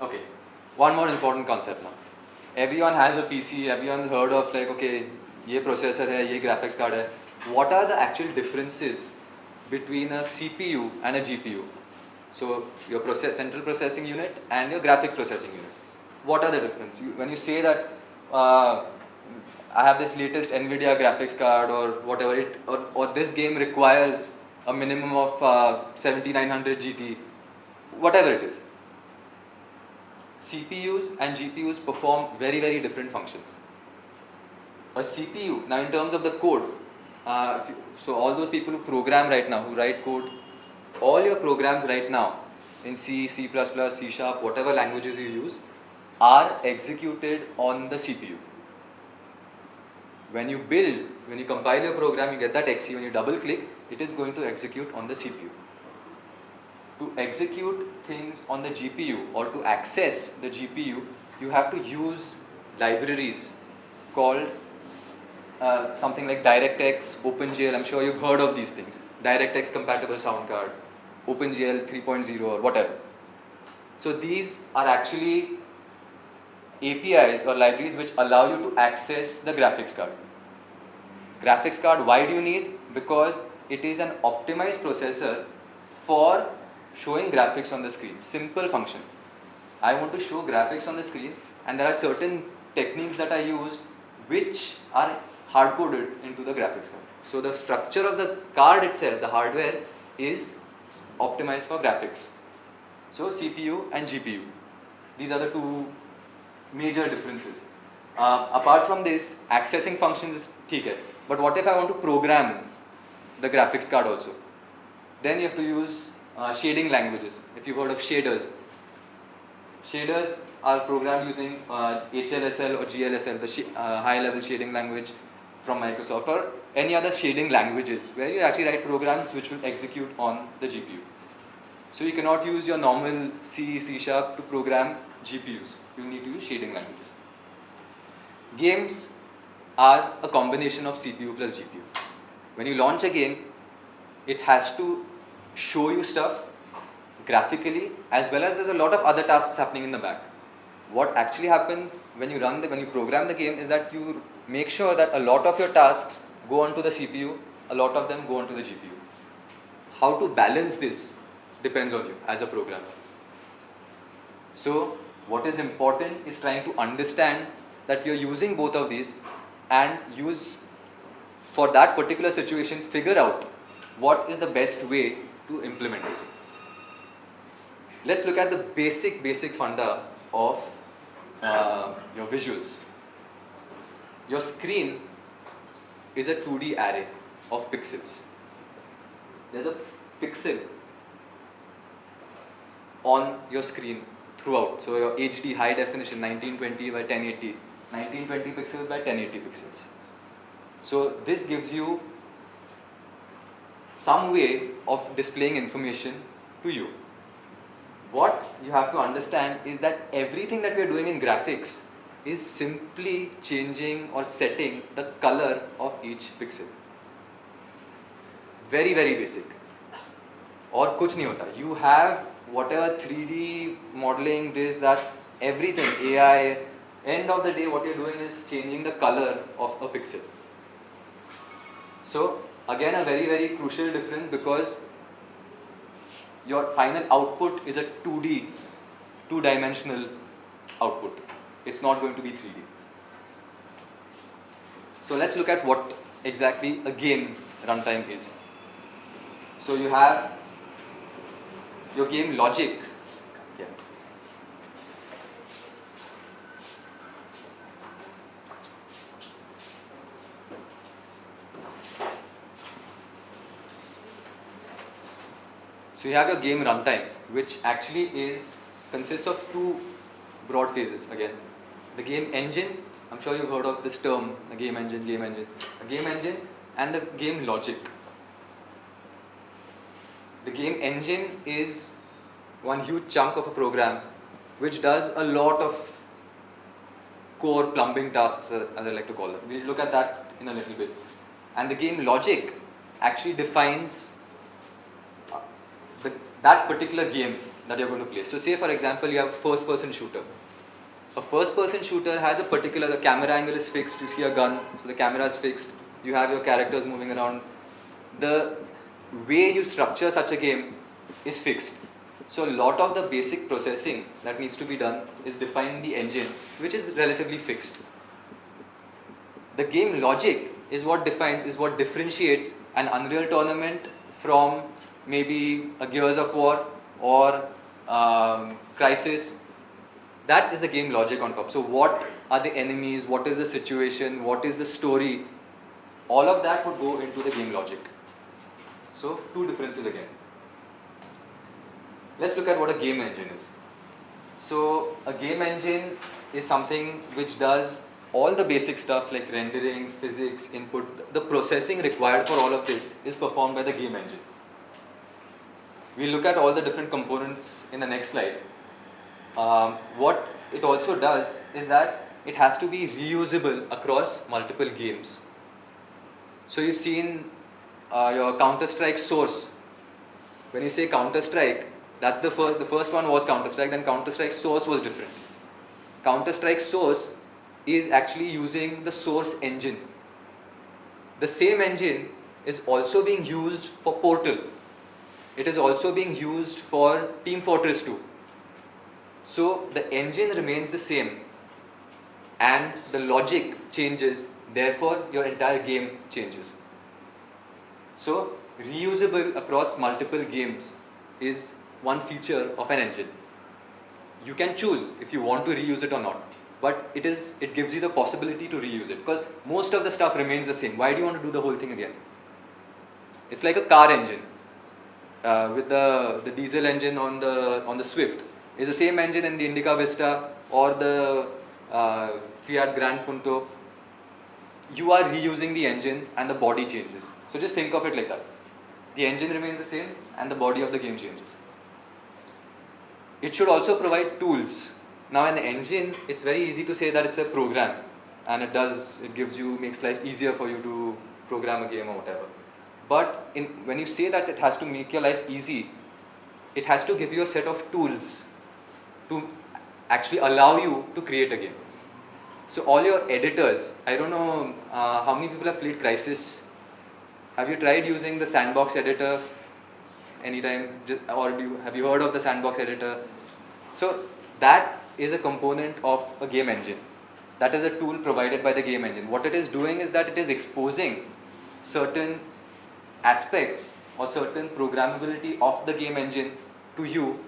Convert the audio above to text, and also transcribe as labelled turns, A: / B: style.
A: Okay, one more important concept now. Everyone has a PC, everyone's heard of like, okay, ये processor है, ये graphics card है. What are the actual differences between a CPU and a GPU? So your central processing unit and your graphics processing unit. What are the differences? When you say that I have this latest NVIDIA graphics card or whatever, or this game requires a minimum of 7900 GT, whatever it is. CPUs and GPUs perform very, very different functions. A CPU, now in terms of the code, so all those people who program right now, who write code, all your programs right now in C, C++, C Sharp, whatever languages you use, are executed on the CPU. When you build, when you compile your program, you get that exe, when you double click, it is going to execute on the CPU. To execute things on the GPU or to access the GPU, you have to use libraries called something like DirectX, OpenGL. I'm sure you've heard of these things. DirectX compatible sound card, OpenGL 3.0 or whatever. So these are actually APIs or libraries which allow you to access the graphics card. Graphics card, why do you need? Because it is an optimized processor for showing graphics on the screen. Simple function. I want to show graphics on the screen, and there are certain techniques that I used which are hard-coded into the graphics card. So the structure of the card itself, the hardware, is optimized for graphics. So CPU and GPU. These are the two major differences. Apart from this, accessing functions is ठीक है. But what if I want to program the graphics card also? Then you have to use shading languages. If you've heard of shaders. Shaders are programmed using HLSL or GLSL, the high-level shading language from Microsoft, or any other shading languages where you actually write programs which will execute on the GPU. So you cannot use your normal C, C Sharp to program GPUs. You need to use shading languages. Games are a combination of CPU plus GPU. When you launch a game, it has to show you stuff graphically, as well as there's a lot of other tasks happening in the back. What actually happens when you when you program the game is that you make sure that a lot of your tasks go onto the CPU, a lot of them go onto the GPU. How to balance this depends on you as a programmer. So what is important is trying to understand that you're using both of these and use, for that particular situation, figure out what is the best way to implement this. Let's look at the basic funda of your visuals. Your screen is a 2D array of pixels. There's a pixel on your screen throughout. So your HD, high definition, 1920 by 1080, 1920 pixels by 1080 pixels. So this gives you some way of displaying information to you. What you have to understand is that everything that we are doing in graphics is simply changing or setting the color of each pixel. Very, very basic. और कुछ नहीं होता. You have whatever 3D modeling, this, that, everything, AI. End of the day, what you're doing is changing the color of a pixel. So again, a very, very crucial difference, because your final output is a 2D, two-dimensional output. It's not going to be 3D. So let's look at what exactly a game runtime is. So you have your game logic. Yeah. So you have your game runtime, which actually consists of two broad phases again. The game engine, I'm sure you've heard of this term, the game engine. The game engine and the game logic. The game engine is one huge chunk of a program which does a lot of core plumbing tasks, as I like to call them. We'll look at that in a little bit. And the game logic actually defines that particular game that you're going to play. So say for example you have first person shooter. A first person shooter has a particular, the camera angle is fixed, you see a gun, so the camera is fixed, you have your characters moving around. The way you structure such a game is fixed. So a lot of the basic processing that needs to be done is define the engine, which is relatively fixed. The game logic is what defines, is what differentiates an Unreal Tournament from maybe a Gears of War or Crysis. That is the game logic on top. So what are the enemies, what is the situation, what is the story, all of that would go into the game logic. So two differences again. Let's look at what a game engine is. So a game engine is something which does all the basic stuff like rendering, physics, input. The processing required for all of this is performed by the game engine. We'll look at all the different components in the next slide. What it also does is that it has to be reusable across multiple games. So you've seen your Counter-Strike Source. When you say Counter-Strike, that's the first one was Counter-Strike, then Counter-Strike Source was different. Counter-Strike Source is actually using the Source engine. The same engine is also being used for Portal. It is also being used for Team Fortress 2. So the engine remains the same and the logic changes, therefore your entire game changes. So reusable across multiple games is one feature of an engine. You can choose if you want to reuse it or not, but it gives you the possibility to reuse it because most of the stuff remains the same. Why do you want to do the whole thing again? It's like a car engine with the diesel engine on the Swift. Is the same engine in the Indica Vista or the Fiat Gran Punto. You are reusing the engine and the body changes. So just think of it like that. The engine remains the same and the body of the game changes. It should also provide tools. Now an engine, it's very easy to say that it's a program and makes life easier for you to program a game or whatever. But when you say that it has to make your life easy, it has to give you a set of tools to actually allow you to create a game. So all your editors, I don't know how many people have played Crysis. Have you tried using the sandbox editor anytime, or have you heard of the sandbox editor? So that is a component of a game engine. That is a tool provided by the game engine. What it is doing is that it is exposing certain aspects or certain programmability of the game engine to you